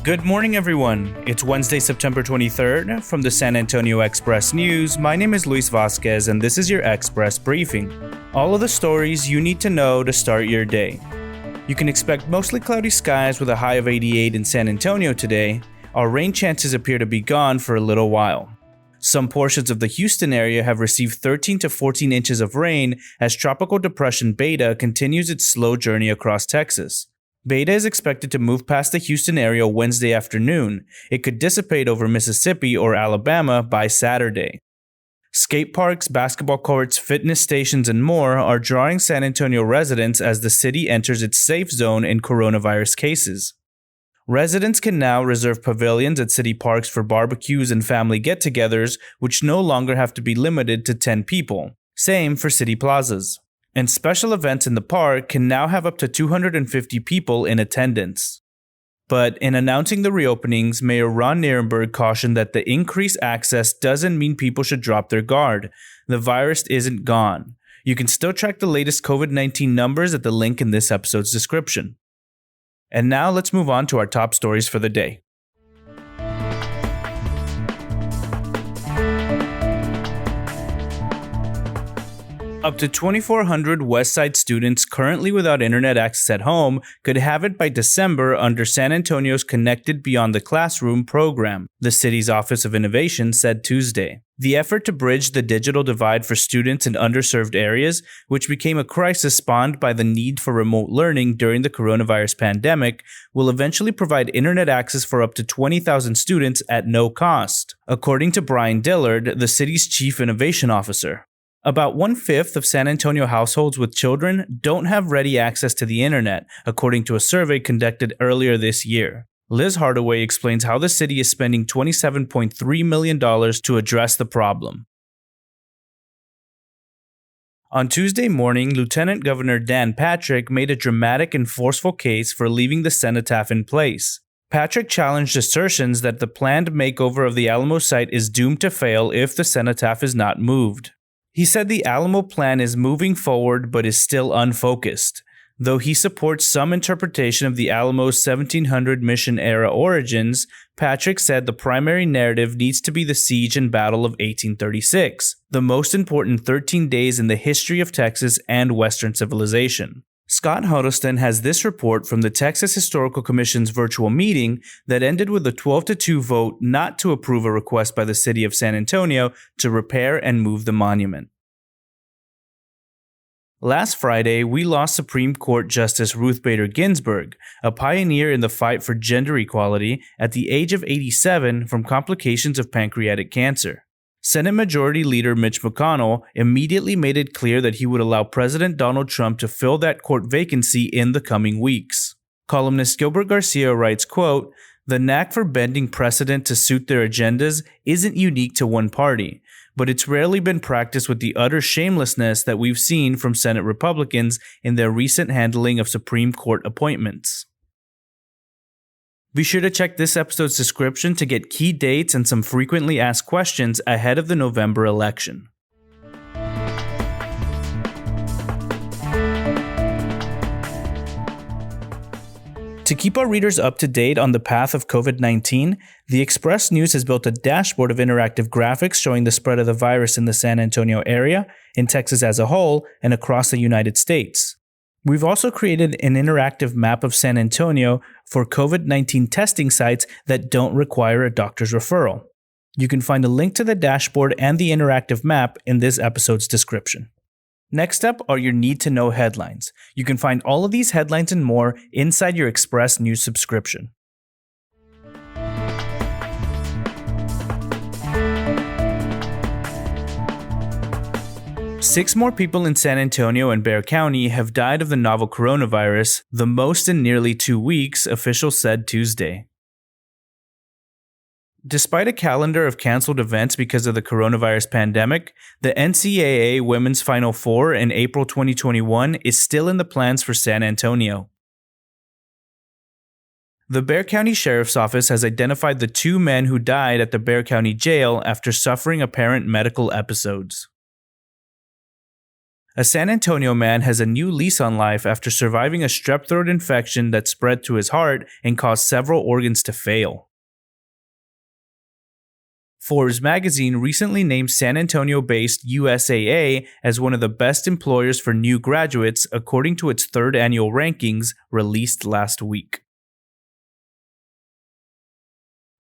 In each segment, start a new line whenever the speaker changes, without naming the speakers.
Good morning, everyone. It's Wednesday, September 23rd. From the San Antonio Express News, my name is Luis Vasquez, and this is your Express Briefing. All of the stories you need to know to start your day. You can expect mostly cloudy skies with a high of 88 in San Antonio today. Our rain chances appear to be gone for a little while. Some portions of the Houston area have received 13 to 14 inches of rain as Tropical Depression Beta continues its slow journey across Texas. Beta is expected to move past the Houston area Wednesday afternoon. It could dissipate over Mississippi or Alabama by Saturday. Skate parks, basketball courts, fitness stations, and more are drawing San Antonio residents as the city enters its safe zone in coronavirus cases. Residents can now reserve pavilions at city parks for barbecues and family get-togethers, which no longer have to be limited to 10 people. Same for city plazas. And special events in the park can now have up to 250 people in attendance. But in announcing the reopenings, Mayor Ron Nirenberg cautioned that the increased access doesn't mean people should drop their guard. The virus isn't gone. You can still track the latest COVID-19 numbers at the link in this episode's description. And now let's move on to our top stories for the day. Up to 2,400 Westside students currently without internet access at home could have it by December under San Antonio's Connected Beyond the Classroom program, the city's Office of Innovation said Tuesday. The effort to bridge the digital divide for students in underserved areas, which became a crisis spawned by the need for remote learning during the coronavirus pandemic, will eventually provide internet access for up to 20,000 students at no cost, according to Brian Dillard, the city's chief innovation officer. About 1/5 of San Antonio households with children don't have ready access to the internet, according to a survey conducted earlier this year. Liz Hardaway explains how the city is spending $27.3 million to address the problem. On Tuesday morning, Lieutenant Governor Dan Patrick made a dramatic and forceful case for leaving the cenotaph in place. Patrick challenged assertions that the planned makeover of the Alamo site is doomed to fail if the cenotaph is not moved. He said the Alamo plan is moving forward but is still unfocused. Though he supports some interpretation of the Alamo's 1700 mission-era origins, Patrick said the primary narrative needs to be the siege and battle of 1836, the most important 13 days in the history of Texas and Western civilization. Scott Huddleston has this report from the Texas Historical Commission's virtual meeting that ended with a 12-2 vote not to approve a request by the city of San Antonio to repair and move the monument. Last Friday, we lost Supreme Court Justice Ruth Bader Ginsburg, a pioneer in the fight for gender equality, at the age of 87 from complications of pancreatic cancer. Senate Majority Leader Mitch McConnell immediately made it clear that he would allow President Donald Trump to fill that court vacancy in the coming weeks. Columnist Gilbert Garcia writes, quote, "The knack for bending precedent to suit their agendas isn't unique to one party, but it's rarely been practiced with the utter shamelessness that we've seen from Senate Republicans in their recent handling of Supreme Court appointments." Be sure to check this episode's description to get key dates and some frequently asked questions ahead of the November election. To keep our readers up to date on the path of COVID-19, the Express News has built a dashboard of interactive graphics showing the spread of the virus in the San Antonio area, in Texas as a whole, and across the United States. We've also created an interactive map of San Antonio for COVID-19 testing sites that don't require a doctor's referral. You can find a link to the dashboard and the interactive map in this episode's description. Next up are your need-to-know headlines. You can find all of these headlines and more inside your Express News subscription. Six more people in San Antonio and Bexar County have died of the novel coronavirus, the most in nearly 2 weeks, officials said Tuesday. Despite a calendar of canceled events because of the coronavirus pandemic, the NCAA Women's Final Four in April 2021 is still in the plans for San Antonio. The Bexar County Sheriff's Office has identified the 2 men who died at the Bexar County Jail after suffering apparent medical episodes. A San Antonio man has a new lease on life after surviving a strep throat infection that spread to his heart and caused several organs to fail. Forbes magazine recently named San Antonio-based USAA as one of the best employers for new graduates according to its third annual rankings released last week.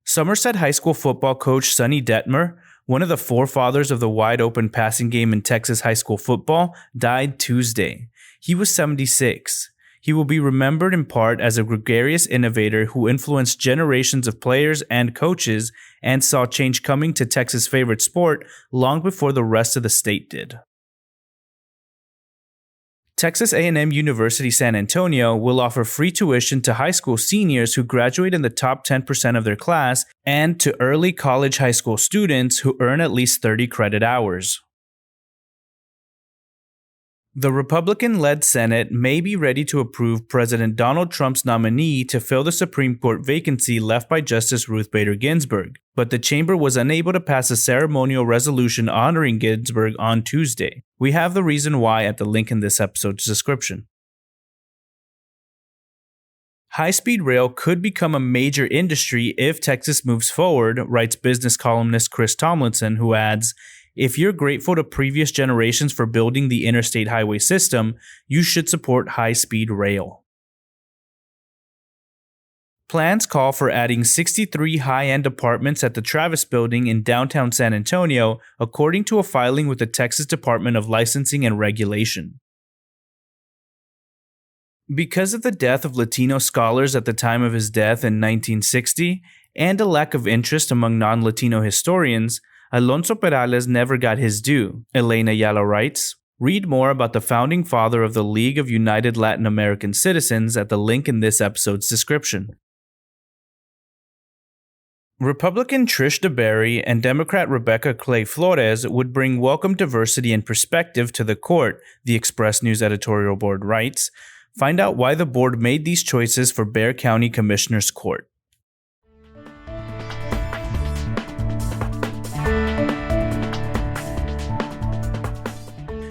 Somerset High School football coach Sonny Detmer, one of the forefathers of the wide-open passing game in Texas high school football, died Tuesday. He was 76. He will be remembered in part as a gregarious innovator who influenced generations of players and coaches and saw change coming to Texas' favorite sport long before the rest of the state did. Texas A&M University San Antonio will offer free tuition to high school seniors who graduate in the top 10% of their class and to early college high school students who earn at least 30 credit hours. The Republican-led Senate may be ready to approve President Donald Trump's nominee to fill the Supreme Court vacancy left by Justice Ruth Bader Ginsburg, but the chamber was unable to pass a ceremonial resolution honoring Ginsburg on Tuesday. We have the reason why at the link in this episode's description. High-speed rail could become a major industry if Texas moves forward, writes business columnist Chris Tomlinson, who adds, "If you're grateful to previous generations for building the interstate highway system, you should support high-speed rail." Plans call for adding 63 high-end apartments at the Travis Building in downtown San Antonio, according to a filing with the Texas Department of Licensing and Regulation. Because of the death of Latino scholars at the time of his death in 1960, and a lack of interest among non-Latino historians, Alonso Perales never got his due, Elena Ayala writes. Read more about the founding father of the League of United Latin American Citizens at the link in this episode's description. Republican Trish DeBerry and Democrat Rebecca Clay Flores would bring welcome diversity and perspective to the court, the Express News editorial board writes. Find out why the board made these choices for Bexar County Commissioner's Court.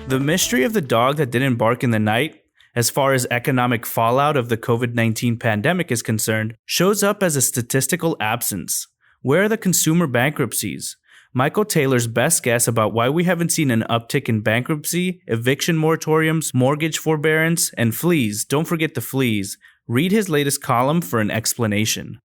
The mystery of the dog that didn't bark in the night, as far as economic fallout of the COVID-19 pandemic is concerned, shows up as a statistical absence. Where are the consumer bankruptcies? Michael Taylor's best guess about why we haven't seen an uptick in bankruptcy, eviction moratoriums, mortgage forbearance, and fleas. Don't forget the fleas. Read his latest column for an explanation.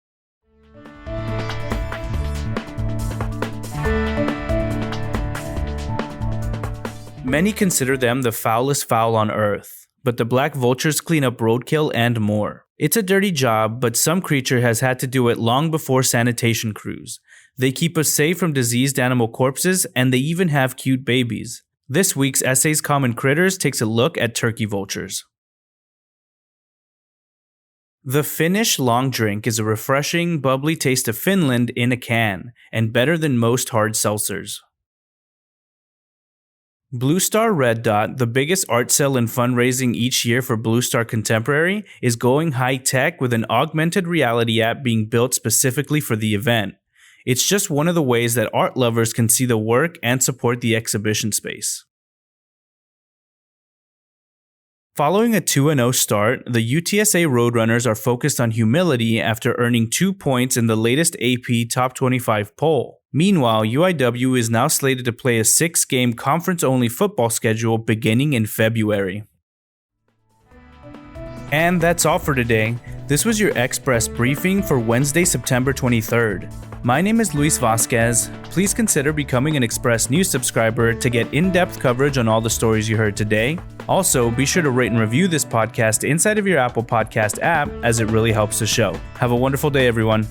Many consider them the foulest fowl on earth, but the black vultures clean up roadkill and more. It's a dirty job, but some creature has had to do it long before sanitation crews. They keep us safe from diseased animal corpses, and they even have cute babies. This week's Essays Common Critters takes a look at turkey vultures. The Finnish long drink is a refreshing, bubbly taste of Finland in a can, and better than most hard seltzers. Blue Star Red Dot, the biggest art sale and fundraising each year for Blue Star Contemporary, is going high-tech with an augmented reality app being built specifically for the event. It's just one of the ways that art lovers can see the work and support the exhibition space. Following a 2-0 start, the UTSA Roadrunners are focused on humility after earning 2 points in the latest AP Top 25 poll. Meanwhile, UIW is now slated to play a 6-game conference-only football schedule beginning in February. And that's all for today. This was your Express briefing for Wednesday, September 23rd. My name is Luis Vasquez. Please consider becoming an Express News subscriber to get in-depth coverage on all the stories you heard today. Also, be sure to rate and review this podcast inside of your Apple Podcast app, as it really helps the show. Have a wonderful day, everyone.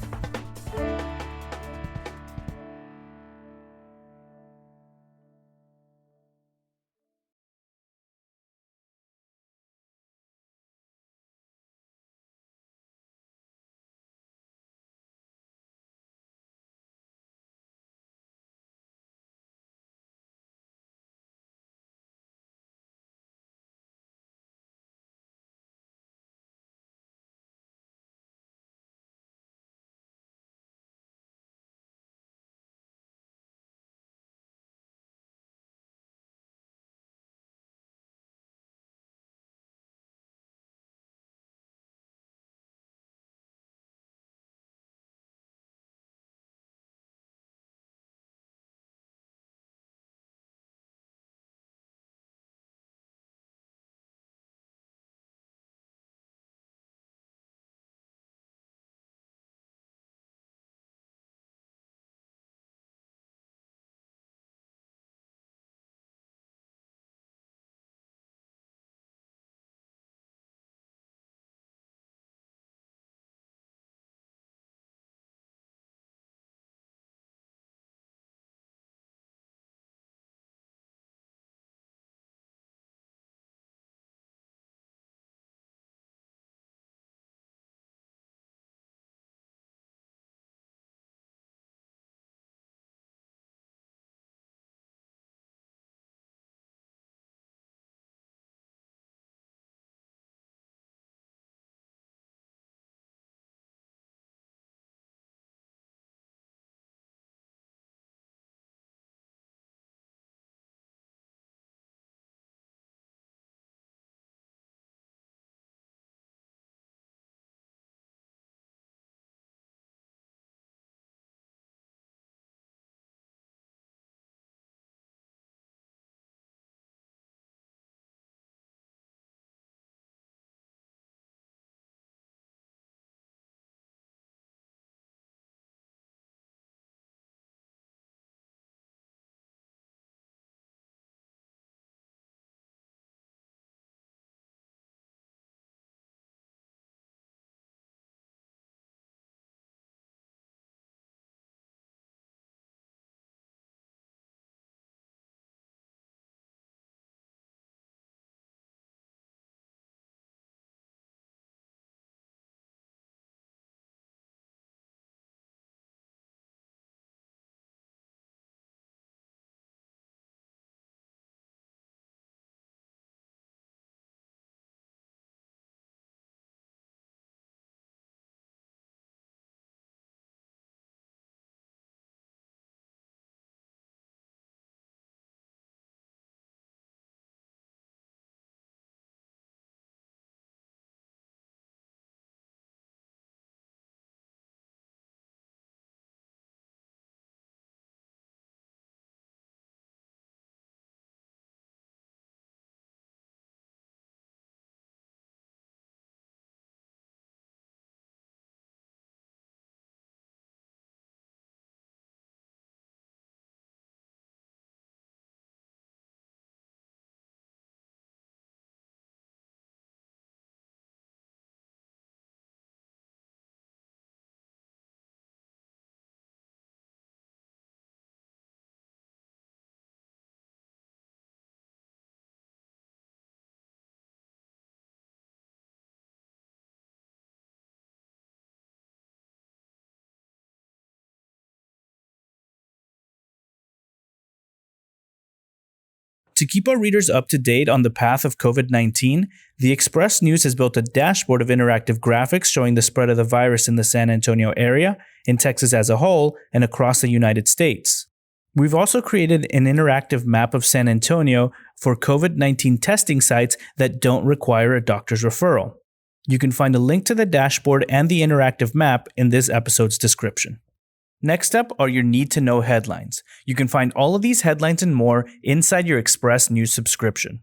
To keep our readers up to date on the path of COVID-19, the Express News has built a dashboard of interactive graphics showing the spread of the virus in the San Antonio area, in Texas as a whole, and across the United States. We've also created an interactive map of San Antonio for COVID-19 testing sites that don't require a doctor's referral. You can find a link to the dashboard and the interactive map in this episode's description. Next up are your need-to-know headlines. You can find all of these headlines and more inside your Express News subscription.